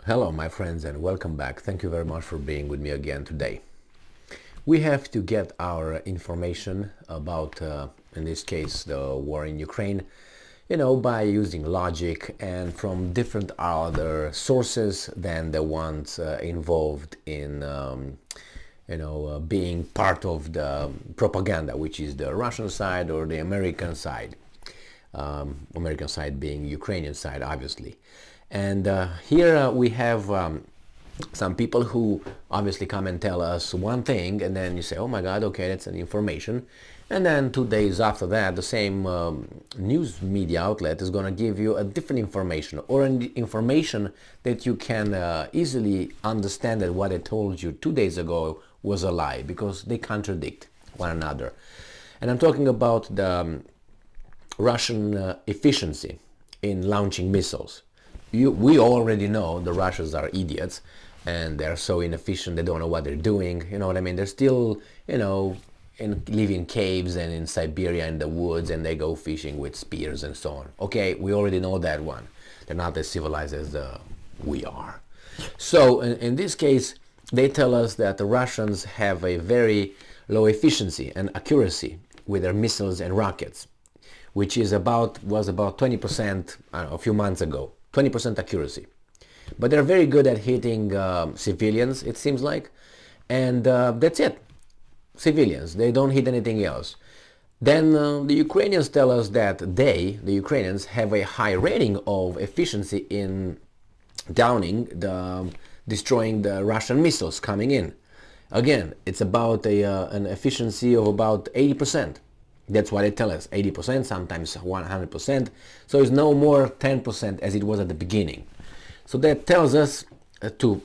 Hello my friends and welcome back. Thank you very much for being with me again today. We have to get our information about, in this case, the war in Ukraine, by using logic and from different other sources than the ones involved in, being part of the propaganda, which is the Russian side or the American side. American side being Ukrainian side, obviously. And here we have some people who obviously come and tell us one thing, and then you say, oh my God, okay, that's an information. And then 2 days after that, the same news media outlet is going to give you a different information, or an information that you can easily understand that what I told you 2 days ago was a lie, because they contradict one another. And I'm talking about the Russian efficiency in launching missiles. We already know the Russians are idiots and they're so inefficient, they don't know what they're doing, you know what I mean? They're still, live in caves and in Siberia in the woods, and they go fishing with spears and so on. Okay, we already know that one. They're not as civilized as we are. So in this case, they tell us that the Russians have a very low efficiency and accuracy with their missiles and rockets, which was about 20% a few months ago. 20% accuracy. But they're very good at hitting civilians, it seems like, and that's it. Civilians, they don't hit anything else. Then the Ukrainians tell us that the Ukrainians, have a high rating of efficiency in destroying the Russian missiles coming in. Again, it's about an efficiency of about 80%. That's what they tell us, 80%, sometimes 100%. So it's no more 10% as it was at the beginning. So that tells us the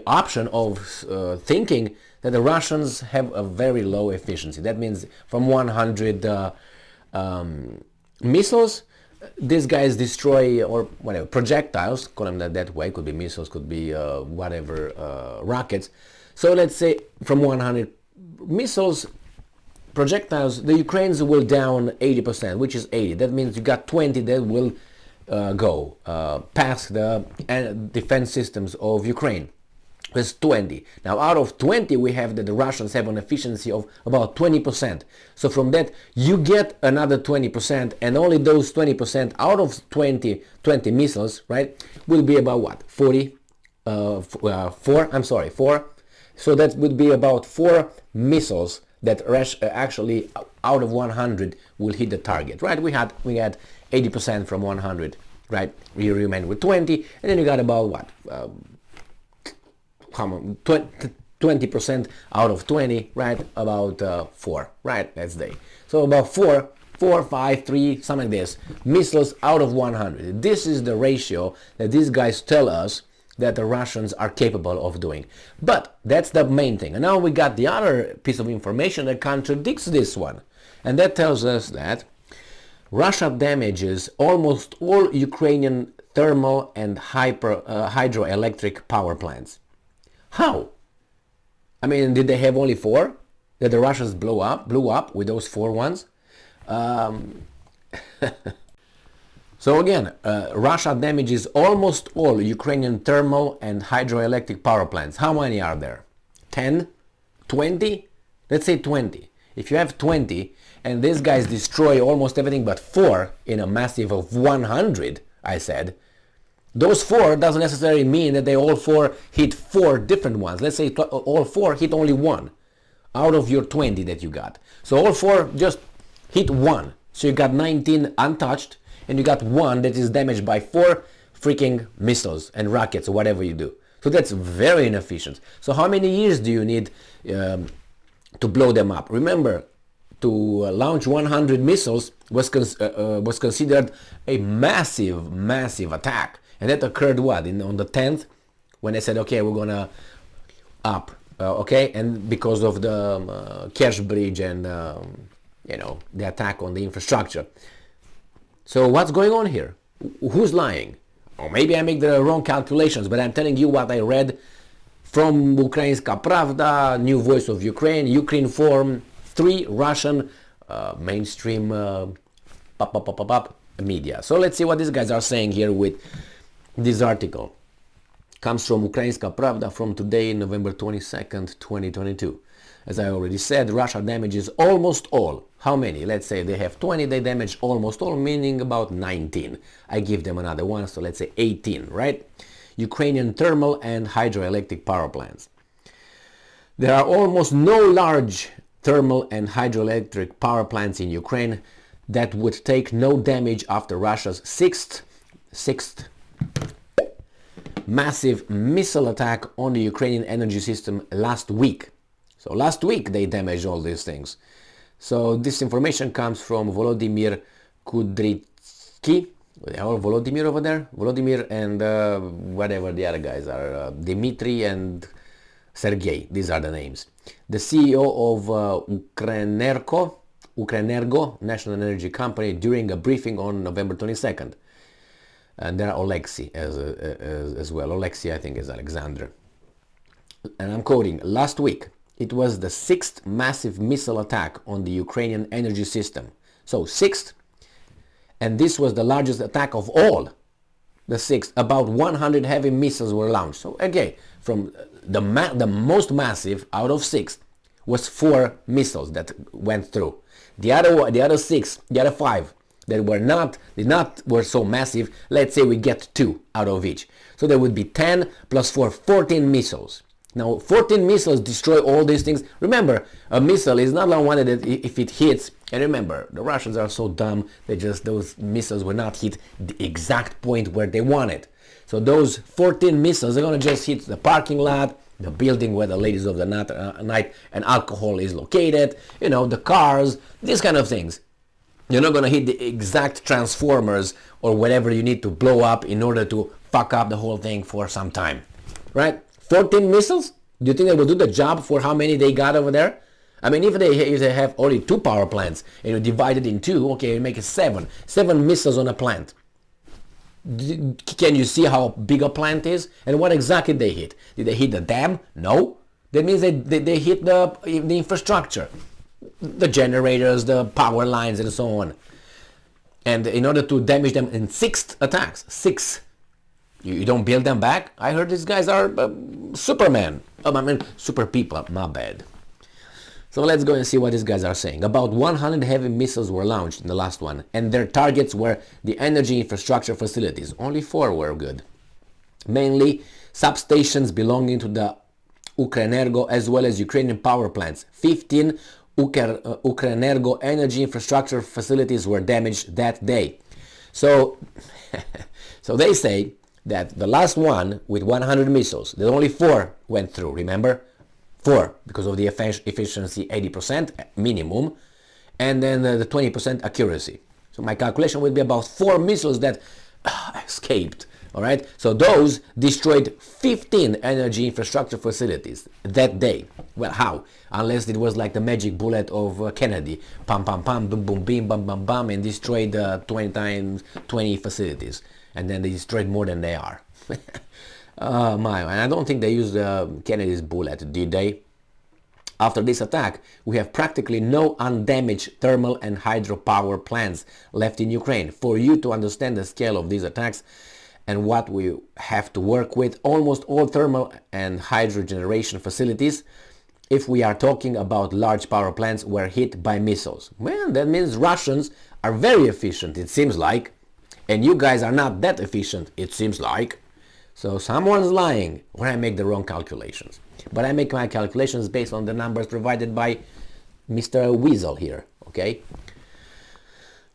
option of thinking that the Russians have a very low efficiency. That means from 100 missiles, these guys destroy, or whatever, projectiles, call them that way, could be missiles, could be rockets. So let's say from 100 missiles, projectiles, the Ukrainians will down 80%, which is 80. That means you got 20 that will go past the defense systems of Ukraine. There's 20. Now out of 20 we have that the Russians have an efficiency of about 20%. So from that you get another 20%, and only those 20% out of 20 missiles, right, will be about what? 4. So that would be about 4 missiles that actually out of 100 will hit the target, right? We had 80% from 100, right? We remain with 20, and then you got about what? 20% out of 20, right? About 4, right? That's day. So about 4, 5, 3, something like this, missiles out of 100. This is the ratio that these guys tell us that the Russians are capable of doing. But that's the main thing. And now we got the other piece of information that contradicts this one. And that tells us that Russia damages almost all Ukrainian thermal and hydroelectric power plants. How? I mean, did they have only 4 that the Russians blew up with those 4 ones? So again, Russia damages almost all Ukrainian thermal and hydroelectric power plants. How many are there? 10? 20? Let's say 20. If you have 20 and these guys destroy almost everything but 4 in a massive of 100, I said, those 4 doesn't necessarily mean that they all 4 hit 4 different ones. Let's say all 4 hit only 1 out of your 20 that you got. So all 4 just hit 1. So you got 19 untouched, and you got 1 that is damaged by 4 freaking missiles and rockets or whatever you do. So that's very inefficient. So how many years do you need to blow them up? Remember, to launch 100 missiles was considered a massive attack. And that occurred what? On the 10th, when they said, okay, we're gonna up, okay? And because of the Kerch Bridge and, the attack on the infrastructure. So what's going on here? Who's lying? Or maybe I make the wrong calculations, but I'm telling you what I read from Ukrainska Pravda, New Voice of Ukraine, Ukrinform, 3 Russian mainstream media. So let's see what these guys are saying here with This article comes from Ukrainska Pravda from today, November 22nd, 2022. As I already said, Russia damages almost all. How many? Let's say they have 20, they damage almost all, meaning about 19. I give them another one, so let's say 18, right? Ukrainian thermal and hydroelectric power plants. There are almost no large thermal and hydroelectric power plants in Ukraine that would take no damage after Russia's sixth massive missile attack on the Ukrainian energy system last week. So last week they damaged all these things. So this information comes from Volodymyr Kudrytsky. Or Volodymyr over there? Volodymyr and whatever the other guys are. Dmitry and Sergei. These are the names. The CEO of Ukrenergo, National Energy Company, during a briefing on November 22nd. And there are Oleksiy as well. Oleksiy, I think, is Alexander. And I'm quoting, last week, it was the sixth massive missile attack on the Ukrainian energy system. So sixth, and this was the largest attack of all. The sixth, about 100 heavy missiles were launched. So again, from the most massive out of six was 4 missiles that went through. The other 6, the other 5 that were so massive. Let's say we get 2 out of each. So there would be 10 plus 4, 14 missiles. Now 14 missiles destroy all these things. Remember, a missile is not one that if it hits, and remember, the Russians are so dumb, those missiles will not hit the exact point where they want it. So those 14 missiles are going to just hit the parking lot, the building where the ladies of the night and alcohol is located, the cars, these kind of things. You're not going to hit the exact transformers or whatever you need to blow up in order to fuck up the whole thing for some time, right? 14 missiles? Do you think they will do the job for how many they got over there? I mean, if they have only 2 power plants and you divide it in 2, okay, you make it 7. 7 missiles on a plant. Can you see how big a plant is? And what exactly they hit? Did they hit the dam? No. That means they hit the infrastructure. The generators, the power lines, and so on. And in order to damage them in 6 attacks, 6. You don't build them back? I heard these guys are Superman. Super people, my bad. So let's go and see what these guys are saying. About 100 heavy missiles were launched in the last one, and their targets were the energy infrastructure facilities. Only 4 were good. Mainly substations belonging to the Ukrenergo as well as Ukrainian power plants. 15 Ukrenergo energy infrastructure facilities were damaged that day. So, so they say that the last one with 100 missiles, that only 4 went through, remember? 4, because of the efficiency 80% minimum, and then the 20% accuracy. So my calculation would be about 4 missiles that escaped, all right? So those destroyed 15 energy infrastructure facilities that day. Well, how? Unless it was like the magic bullet of Kennedy. Pam, pam, pam, boom, boom, bim, bam, bam, bam, and destroyed 20 times 20 facilities. And then they destroyed more than they are. And I don't think they used Kennedy's bullet, did they? After this attack, we have practically no undamaged thermal and hydropower plants left in Ukraine. For you to understand the scale of these attacks and what we have to work with, almost all thermal and hydro generation facilities, if we are talking about large power plants, were hit by missiles. Well, that means Russians are very efficient, it seems like. And you guys are not that efficient, it seems like. So someone's lying, or I make the wrong calculations. But I make my calculations based on the numbers provided by Mr. Weasel here, okay?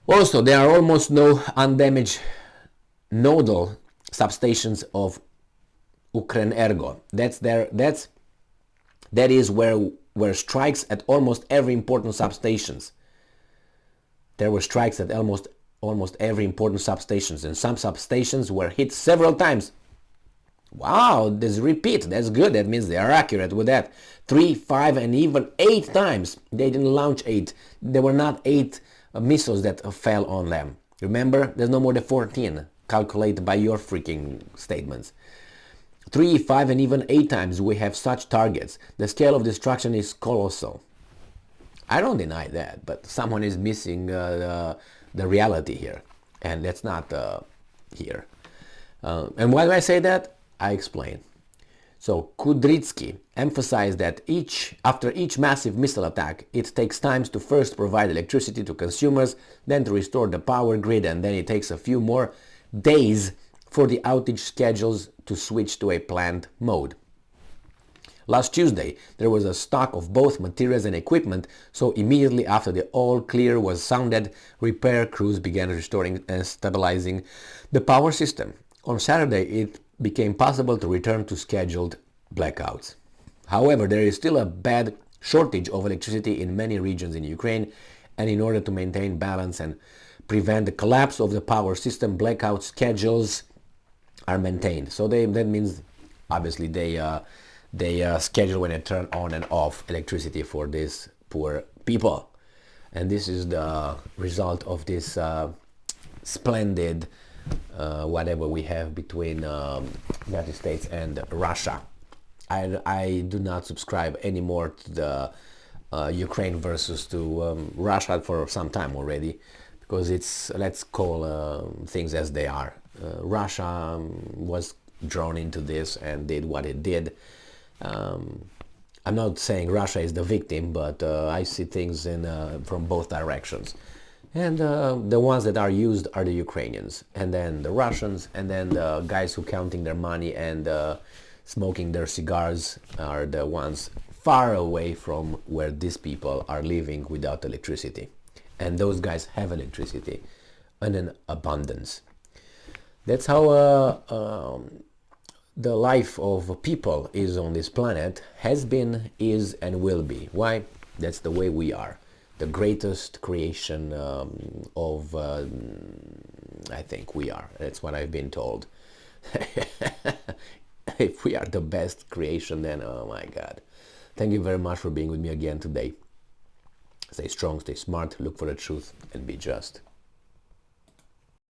Also, there are almost no undamaged nodal substations of Ukrenergo. That is where strikes at almost every important substations. There were strikes at almost every important substations, and some substations were hit several times. Wow, this repeat, that's good. That means they are accurate with that. 3, 5, and even 8 times. They didn't launch 8. There were not 8 missiles that fell on them. Remember, there's no more than 14. Calculated by your freaking statements. 3, 5, and even 8 times we have such targets. The scale of destruction is colossal. I don't deny that, but someone is missing the reality here, and that's not here. And why do I say that? I explain. So Kudrytsky emphasized that after each massive missile attack, it takes time to first provide electricity to consumers, then to restore the power grid, and then it takes a few more days for the outage schedules to switch to a planned mode. Last Tuesday, there was a stock of both materials and equipment, so immediately after the all clear was sounded, repair crews began restoring and stabilizing the power system. On Saturday, it became possible to return to scheduled blackouts. However, there is still a bad shortage of electricity in many regions in Ukraine, and in order to maintain balance and prevent the collapse of the power system, blackout schedules are maintained. So that means obviously they schedule when they turn on and off electricity for these poor people. And this is the result of this splendid whatever we have between United States and Russia. I do not subscribe anymore to the Ukraine versus to Russia for some time already, because it's, let's call things as they are. Russia was drawn into this and did what it did. I'm not saying Russia is the victim, but I see things from both directions. And the ones that are used are the Ukrainians, and then the Russians, and then the guys who counting their money and smoking their cigars are the ones far away from where these people are living without electricity. And those guys have electricity in an abundance. That's how the life of people is on this planet, has been, is, and will be. Why? That's the way we are. The greatest creation of, I think we are. That's what I've been told. If we are the best creation, then oh my God. Thank you very much for being with me again today. Stay strong, stay smart, look for the truth, and be just.